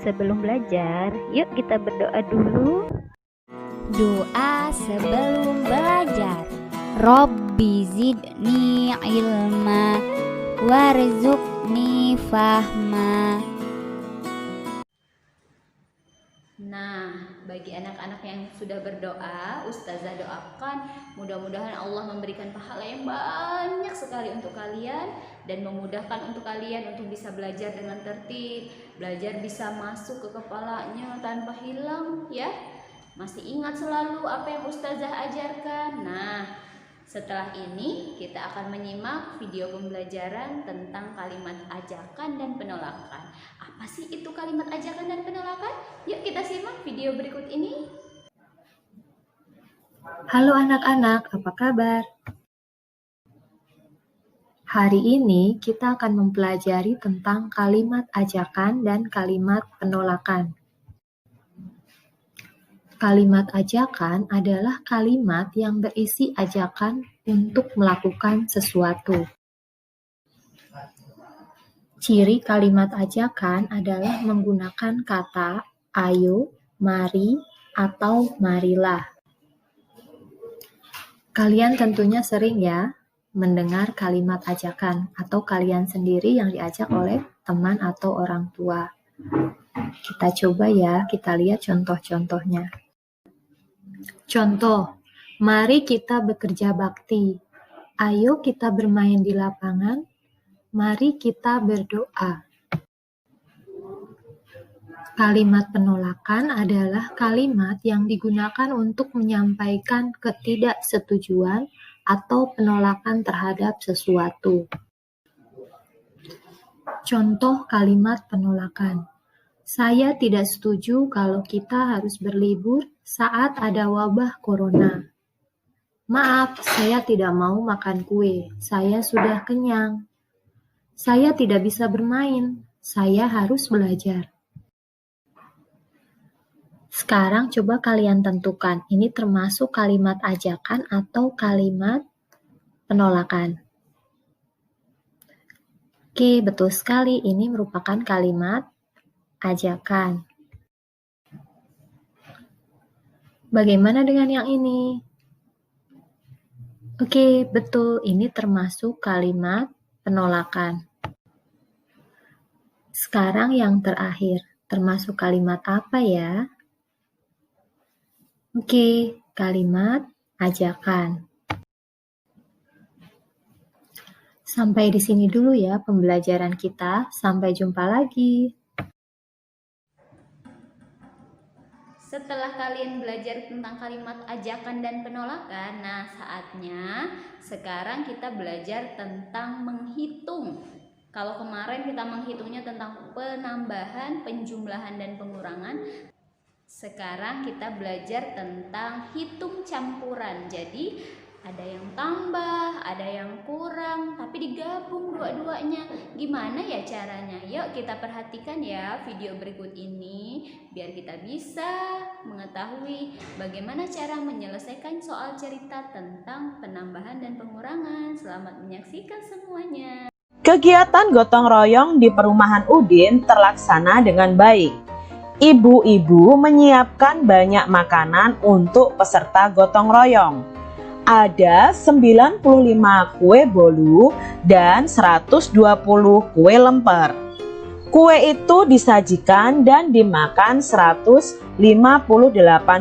sebelum belajar, yuk kita berdoa dulu. Doa sebelum belajar. Robbi zidni ilma warzuqni fahma. Nah, bagi anak-anak yang sudah berdoa, Ustazah doakan mudah-mudahan Allah memberikan pahala yang banyak sekali untuk kalian dan memudahkan untuk kalian untuk bisa belajar dengan tertib, belajar bisa masuk ke kepalanya tanpa hilang ya. Masih ingat selalu apa yang Ustazah ajarkan. Nah, setelah ini kita akan menyimak video pembelajaran tentang kalimat ajakan dan penolakan. Apa sih itu kalimat ajakan dan penolakan? Yuk kita simak video berikut ini. Halo anak-anak, apa kabar? Hari ini kita akan mempelajari tentang kalimat ajakan dan kalimat penolakan. Kalimat ajakan adalah kalimat yang berisi ajakan untuk melakukan sesuatu. Ciri kalimat ajakan adalah menggunakan kata ayo, mari, atau marilah. Kalian tentunya sering ya mendengar kalimat ajakan atau kalian sendiri yang diajak oleh teman atau orang tua. Kita coba ya, kita lihat contoh-contohnya. Contoh, mari kita bekerja bakti. Ayo kita bermain di lapangan. Mari kita berdoa. Kalimat penolakan adalah kalimat yang digunakan untuk menyampaikan ketidaksetujuan atau penolakan terhadap sesuatu. Contoh kalimat penolakan. Saya tidak setuju kalau kita harus berlibur saat ada wabah corona. Maaf, saya tidak mau makan kue. Saya sudah kenyang. Saya tidak bisa bermain. Saya harus belajar. Sekarang coba kalian tentukan, ini termasuk kalimat ajakan atau kalimat penolakan. Oke, betul sekali, ini merupakan kalimat ajakan. Bagaimana dengan yang ini? Oke, betul, ini termasuk kalimat penolakan. Sekarang yang terakhir, termasuk kalimat apa ya? Oke, kalimat ajakan. Sampai di sini dulu ya pembelajaran kita. Sampai jumpa lagi. Setelah kalian belajar tentang kalimat ajakan dan penolakan, nah saatnya sekarang kita belajar tentang menghitung. Kalau kemarin kita menghitungnya tentang penambahan, penjumlahan, dan pengurangan, sekarang kita belajar tentang hitung campuran. Jadi ada yang tambah, ada yang kurang, tapi digabung dua-duanya. Gimana ya caranya? Yuk kita perhatikan ya video berikut ini, biar kita bisa mengetahui bagaimana cara menyelesaikan soal cerita tentang penambahan dan pengurangan. Selamat menyaksikan semuanya. Kegiatan gotong royong di perumahan Udin terlaksana dengan baik. Ibu-ibu menyiapkan banyak makanan untuk peserta gotong royong. Ada 95 kue bolu dan 120 kue lemper. Kue itu disajikan dan dimakan 158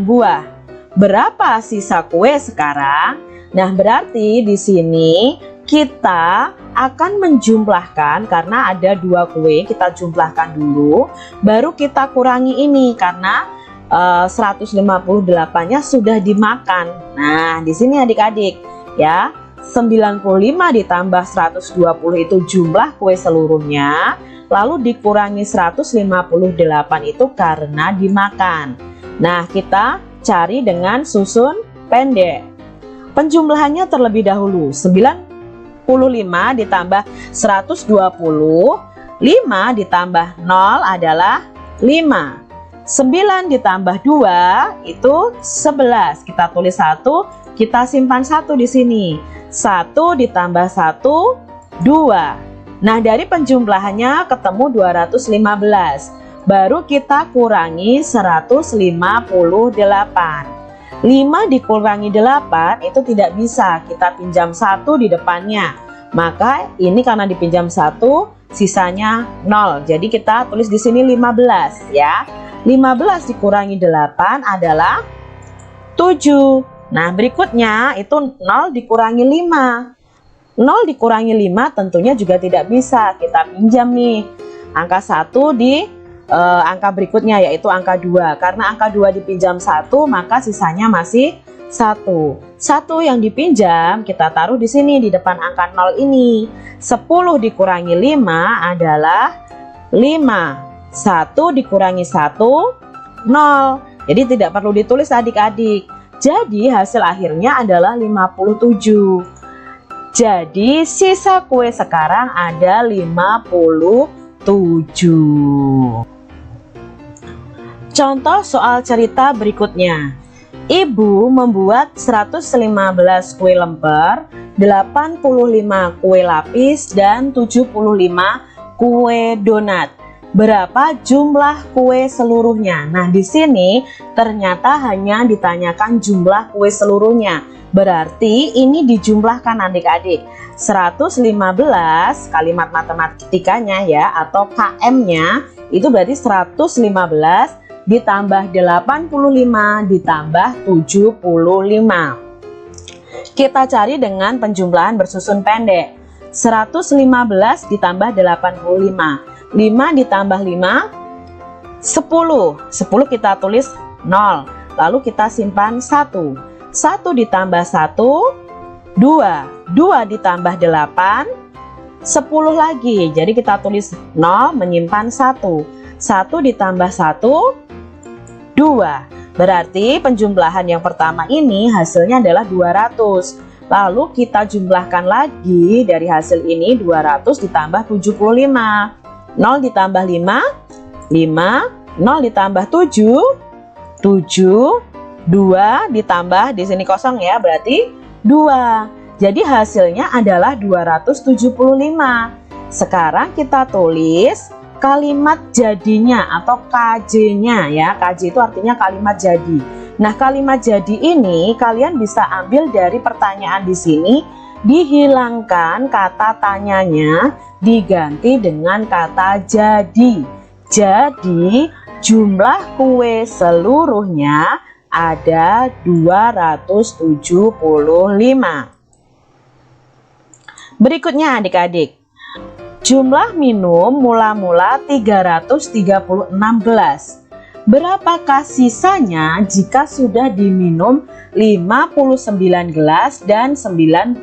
buah. Berapa sisa kue sekarang? Nah, berarti di sini kita akan menjumlahkan karena ada 2 kue, kita jumlahkan dulu, baru kita kurangi ini karena 158-nya sudah dimakan. Nah, di sini adik-adik ya, 95 ditambah 120 itu jumlah kue seluruhnya, lalu dikurangi 158 itu karena dimakan. Nah, kita cari dengan susun pendek. Penjumlahannya terlebih dahulu, 95 ditambah 120, 5 ditambah 0 adalah 5. 9 ditambah 2 itu 11. Kita tulis 1, kita simpan 1 di sini. 1 ditambah 1, 2. Nah, dari penjumlahannya ketemu 215. baru kita kurangi 158. 5 dikurangi 8 itu tidak bisa, kita pinjam 1 di depannya. Maka ini karena dipinjam 1, sisanya 0. Jadi kita tulis di sini 15 ya. 15 dikurangi 8 adalah 7. Nah, berikutnya itu 0 dikurangi 5. 0 dikurangi 5 tentunya juga tidak bisa. Kita pinjam nih angka 1 di angka berikutnya, yaitu angka 2. Karena angka 2 dipinjam 1, maka sisanya masih 1. 1 yang dipinjam kita taruh di sini di depan angka 0 ini. 10 dikurangi 5 adalah 5. 1 dikurangi 1, 0. Jadi tidak perlu ditulis adik-adik. Jadi hasil akhirnya adalah 57. Jadi sisa kue sekarang ada 57. Contoh soal cerita berikutnya. Ibu membuat 115 kue lemper, 85 kue lapis, dan 75 kue donat. Berapa jumlah kue seluruhnya? Nah, di sini ternyata hanya ditanyakan jumlah kue seluruhnya. Berarti ini dijumlahkan adik-adik. 115 kalimat matematikanya ya, atau KM-nya itu berarti 115 ditambah 85 ditambah 75. Kita cari dengan penjumlahan bersusun pendek. 115 ditambah 85. 5 ditambah 5, 10. 10 kita tulis 0. Lalu kita simpan 1. 1 ditambah 1, 2. 2 ditambah 8, 10 lagi. Jadi kita tulis 0, menyimpan 1. 1 ditambah 1, 2. Berarti penjumlahan yang pertama ini hasilnya adalah 200. Lalu kita jumlahkan lagi dari hasil ini 200 ditambah 75. 0 ditambah 5, 5. 0 ditambah 7, 7. 2 ditambah di sini kosong ya, berarti 2. Jadi hasilnya adalah 275. Sekarang kita tulis kalimat jadinya atau KJ-nya ya. KJ itu artinya kalimat jadi. Nah, kalimat jadi ini kalian bisa ambil dari pertanyaan di sini, dihilangkan kata tanyanya, diganti dengan kata jadi. Jadi, jumlah kue seluruhnya ada 275. Berikutnya adik-adik. Jumlah minum mula-mula 336 gelas. Berapakah sisanya jika sudah diminum 59 gelas dan 92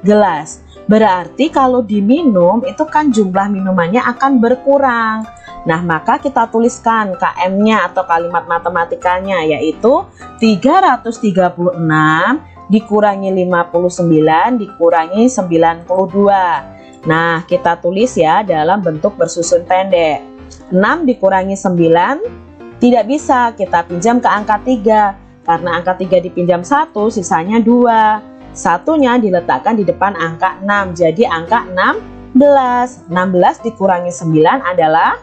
gelas? Berarti kalau diminum itu kan jumlah minumannya akan berkurang. Nah, maka kita tuliskan KM-nya atau kalimat matematikanya, yaitu 336 dikurangi 59 dikurangi 92. Nah, kita tulis ya dalam bentuk bersusun pendek. 6 dikurangi 9 tidak bisa, kita pinjam ke angka 3. Karena angka 3 dipinjam 1, sisanya 2. Satunya diletakkan di depan angka 6, jadi angka 16. 16 dikurangi 9 adalah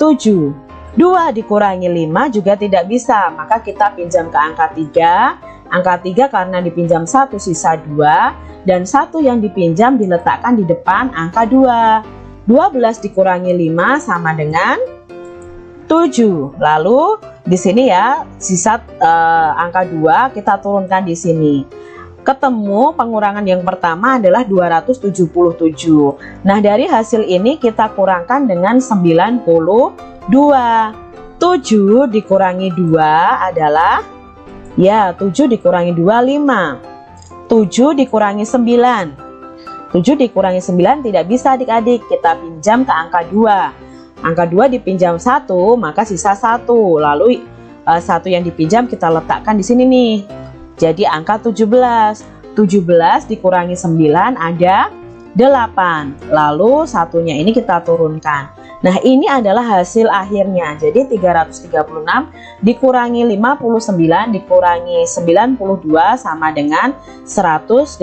7. 2 dikurangi 5 juga tidak bisa, maka kita pinjam ke angka 3. Angka 3 karena dipinjam 1, sisa 2. Dan 1 yang dipinjam diletakkan di depan angka 2. 12 dikurangi 5 sama dengan 7. Lalu di sini ya sisa angka 2 kita turunkan di sini. Ketemu pengurangan yang pertama adalah 277. Nah, dari hasil ini kita kurangkan dengan 92. 7 dikurangi 2 adalah ya 7 dikurangi 2 5. 7 dikurangi 9. 7 dikurangi 9 tidak bisa adik-adik, kita pinjam ke angka 2. Angka 2 dipinjam 1, maka sisa 1. Lalu 1 yang dipinjam kita letakkan di sini nih. Jadi angka 17. 17 dikurangi 9 ada 8. Lalu satunya ini kita turunkan. Nah, ini adalah hasil akhirnya. Jadi 336 dikurangi 59 dikurangi 92 sama dengan 185.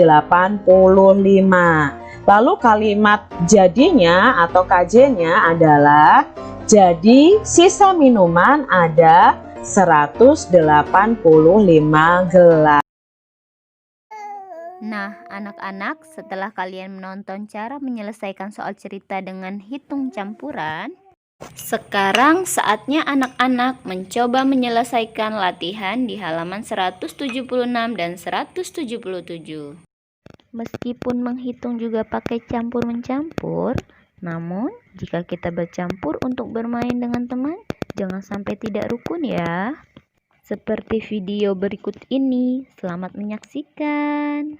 Lalu kalimat jadinya atau KJ-nya adalah jadi sisa minuman ada 185 gelas. Nah, anak-anak, setelah kalian menonton cara menyelesaikan soal cerita dengan hitung campuran, sekarang saatnya anak-anak mencoba menyelesaikan latihan di halaman 176 dan 177. Meskipun menghitung juga pakai campur-mencampur, namun jika kita bercampur untuk bermain dengan teman, jangan sampai tidak rukun ya. Seperti video berikut ini. Selamat menyaksikan.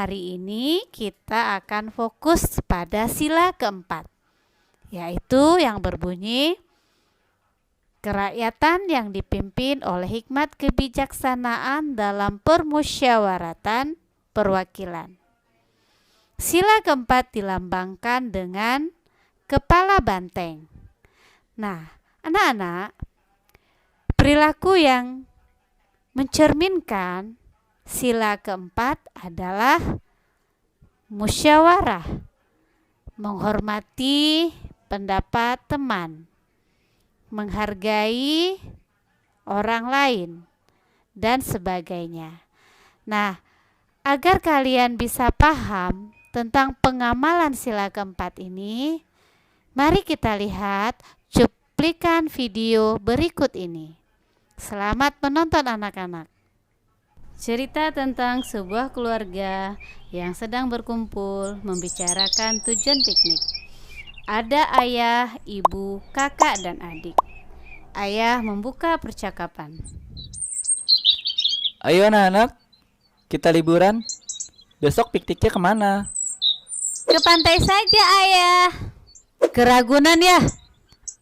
Hari ini kita akan fokus pada sila keempat, yaitu yang berbunyi kerakyatan yang dipimpin oleh hikmat kebijaksanaan dalam permusyawaratan perwakilan. Sila keempat dilambangkan dengan kepala banteng. Nah, anak-anak, perilaku yang mencerminkan sila keempat adalah musyawarah, menghormati pendapat teman, menghargai orang lain, dan sebagainya. Nah, agar kalian bisa paham tentang pengamalan sila keempat ini, mari kita lihat cuplikan video berikut ini. Selamat menonton anak-anak. Cerita tentang sebuah keluarga yang sedang berkumpul membicarakan tujuan piknik. Ada ayah, ibu, kakak, dan adik. Ayah membuka percakapan. Ayo anak-anak, kita liburan. Besok pikniknya kemana? Ke pantai saja ayah. Ke Ragunan ya?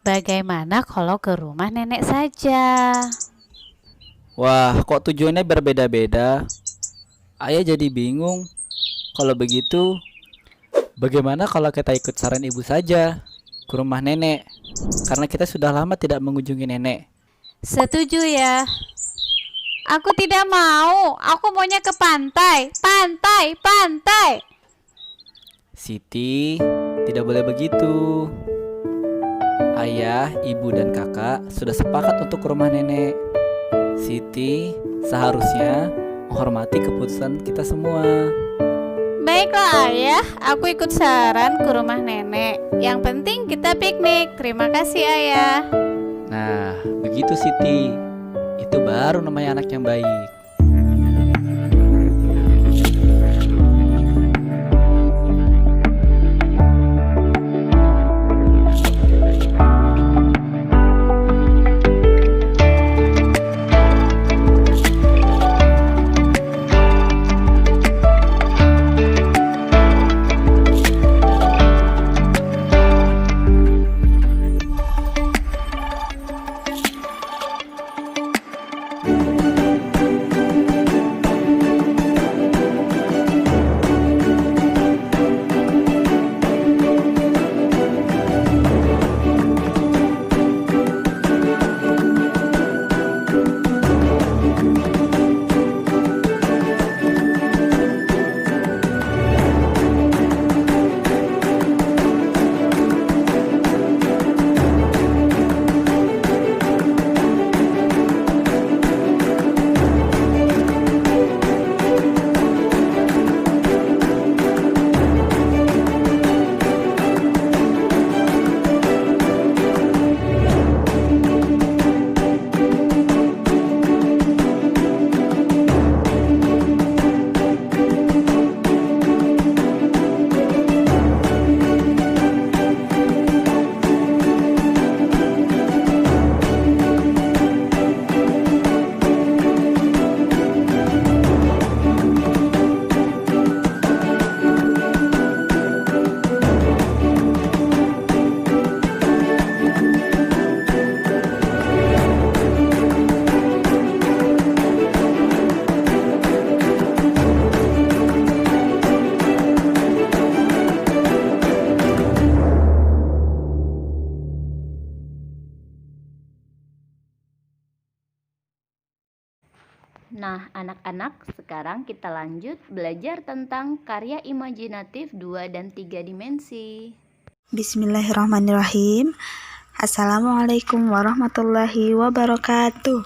Bagaimana kalau ke rumah nenek saja? Wah, kok tujuannya berbeda-beda? Ayah jadi bingung. Kalau begitu, bagaimana kalau kita ikut saran ibu saja ke rumah nenek? Karena kita sudah lama tidak mengunjungi nenek. Setuju ya. Aku tidak mau. Aku maunya ke pantai. Pantai, pantai. Siti, tidak boleh begitu. Ayah, ibu, dan kakak sudah sepakat untuk ke rumah nenek. Siti seharusnya menghormati keputusan kita semua. Baiklah ayah, aku ikut saran ke rumah nenek. Yang penting kita piknik. Terima kasih ayah. Nah, begitu Siti. Itu baru namanya anak yang baik. Nah, anak-anak, sekarang kita lanjut belajar tentang karya imajinatif 2 dan 3 dimensi. Bismillahirrahmanirrahim. Assalamualaikum warahmatullahi wabarakatuh.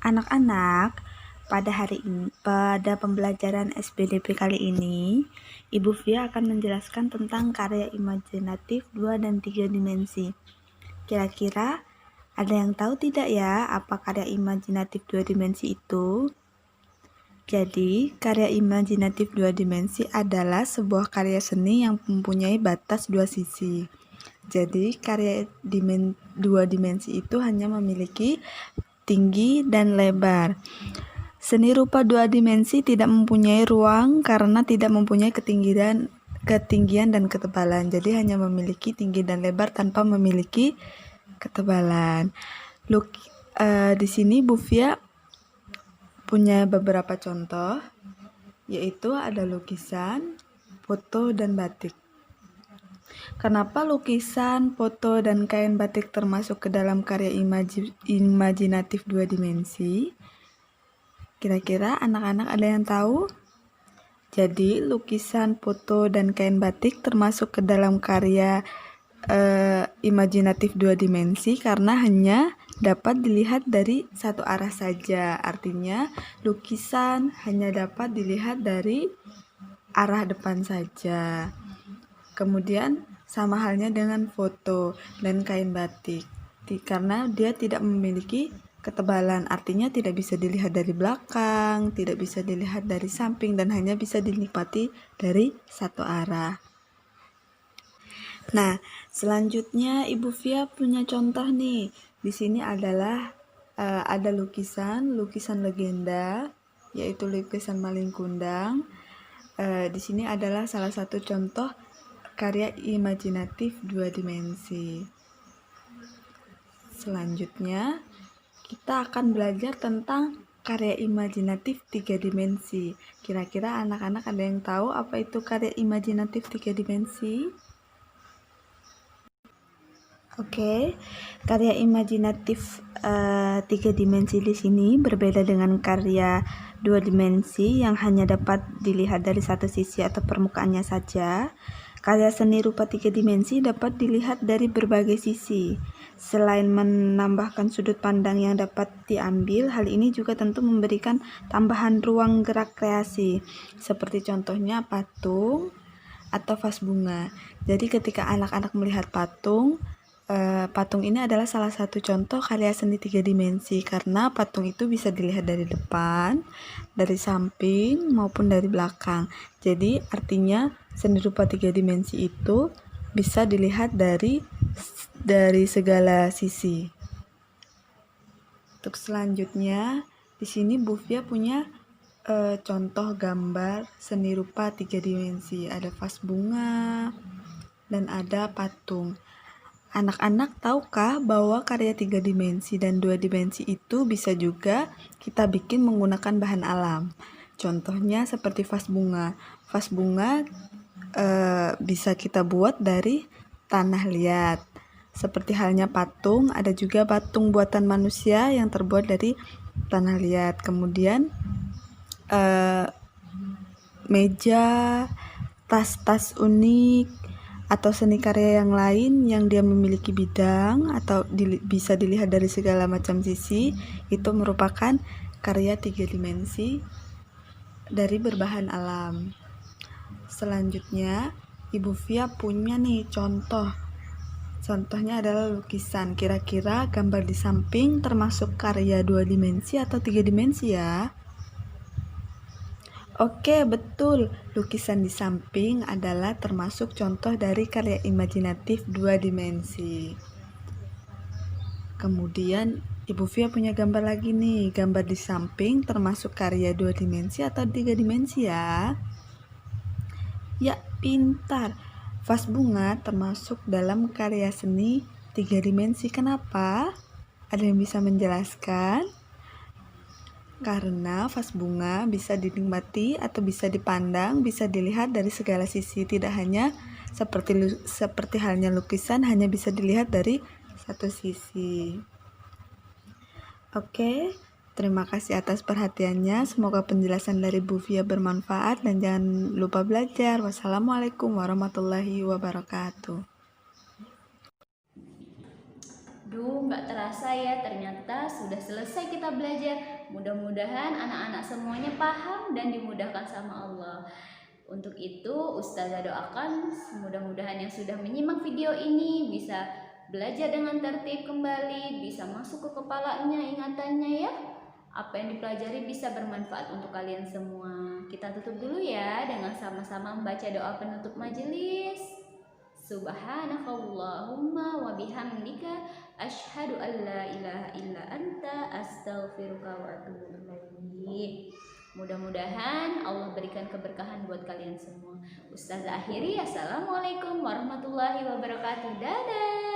Anak-anak, pada pembelajaran SPDP kali ini, Ibu Fia akan menjelaskan tentang karya imajinatif 2 dan 3 dimensi. Kira-kira ada yang tahu tidak ya apa karya imajinatif 2 dimensi itu? Jadi, karya imajinatif 2 dimensi adalah sebuah karya seni yang mempunyai batas 2 sisi. Jadi, karya 2 dimensi itu hanya memiliki tinggi dan lebar. Seni rupa 2 dimensi tidak mempunyai ruang karena tidak mempunyai ketinggian dan ketebalan. Jadi, hanya memiliki tinggi dan lebar tanpa memiliki ketebalan. Di sini Bu Fia punya beberapa contoh, yaitu ada lukisan, foto, dan batik. Kenapa lukisan, foto, dan kain batik termasuk ke dalam karya imajinatif 2 dimensi? Kira-kira anak-anak ada yang tahu? Jadi, lukisan, foto, dan kain batik termasuk ke dalam karya imajinatif 2 dimensi karena hanya dapat dilihat dari satu arah saja. Artinya lukisan hanya dapat dilihat dari arah depan saja. Kemudian sama halnya dengan foto dan kain batik, karena dia tidak memiliki ketebalan, artinya tidak bisa dilihat dari belakang, tidak bisa dilihat dari samping, dan hanya bisa dinikmati dari satu arah. Nah, selanjutnya Ibu Fia punya contoh nih. Di sini adalah ada lukisan legenda, yaitu lukisan Malin Kundang. Di sini adalah salah satu contoh karya imajinatif 2 dimensi. Selanjutnya, kita akan belajar tentang karya imajinatif 3 dimensi. Kira-kira anak-anak ada yang tahu apa itu karya imajinatif 3 dimensi? Oke, karya imajinatif 3 dimensi di sini berbeda dengan karya 2 dimensi yang hanya dapat dilihat dari satu sisi atau permukaannya saja. Karya seni rupa 3 dimensi dapat dilihat dari berbagai sisi. Selain menambahkan sudut pandang yang dapat diambil, hal ini juga tentu memberikan tambahan ruang gerak kreasi, seperti contohnya patung atau vas bunga. Jadi ketika anak-anak melihat patung ini adalah salah satu contoh karya seni 3 dimensi karena patung itu bisa dilihat dari depan, dari samping, maupun dari belakang. Jadi artinya seni rupa 3 dimensi itu bisa dilihat dari segala sisi. Untuk selanjutnya, di sini Bu Fia punya contoh gambar seni rupa 3 dimensi. Ada vas bunga dan ada patung. Anak-anak tahukah bahwa karya 3 dimensi dan 2 dimensi itu bisa juga kita bikin menggunakan bahan alam? Contohnya seperti vas bunga. Vas bunga bisa kita buat dari tanah liat. Seperti halnya patung, ada juga patung buatan manusia yang terbuat dari tanah liat. Kemudian meja, tas-tas unik, atau seni karya yang lain yang dia memiliki bidang atau bisa dilihat dari segala macam sisi, itu merupakan karya 3 dimensi dari berbahan alam. Selanjutnya, Ibu Fia punya nih contohnya adalah lukisan. Kira-kira gambar di samping termasuk karya 2 dimensi atau 3 dimensi ya? Oke, betul. Lukisan di samping adalah termasuk contoh dari karya imajinatif 2 dimensi. Kemudian Ibu Fia punya gambar lagi nih. Gambar di samping termasuk karya 2 dimensi atau 3 dimensi ya? Ya, pintar. Vas bunga termasuk dalam karya seni 3 dimensi. Kenapa? Ada yang bisa menjelaskan? Karena vas bunga bisa dinikmati atau bisa dipandang, bisa dilihat dari segala sisi, tidak hanya seperti halnya lukisan hanya bisa dilihat dari satu sisi. Oke, terima kasih atas perhatiannya. Semoga penjelasan dari Bu Fia bermanfaat dan jangan lupa belajar. Wassalamualaikum warahmatullahi wabarakatuh. Duh, nggak terasa ya, ternyata sudah selesai kita belajar. Mudah-mudahan anak-anak semuanya paham dan dimudahkan sama Allah. Untuk itu, Ustazah doakan mudah-mudahan yang sudah menyimak video ini bisa belajar dengan tertib kembali, bisa masuk ke kepalanya ingatannya ya. Apa yang dipelajari bisa bermanfaat untuk kalian semua. Kita tutup dulu ya dengan sama-sama membaca doa penutup majelis. Subhanakallahumma wa bihamdika asyhadu an la ilaha illa anta astaghfiruka wa atubu ilaik. Mudah-mudahan Allah berikan keberkahan buat kalian semua. Ustazah akhiri, assalamualaikum warahmatullahi wabarakatuh. Dadah.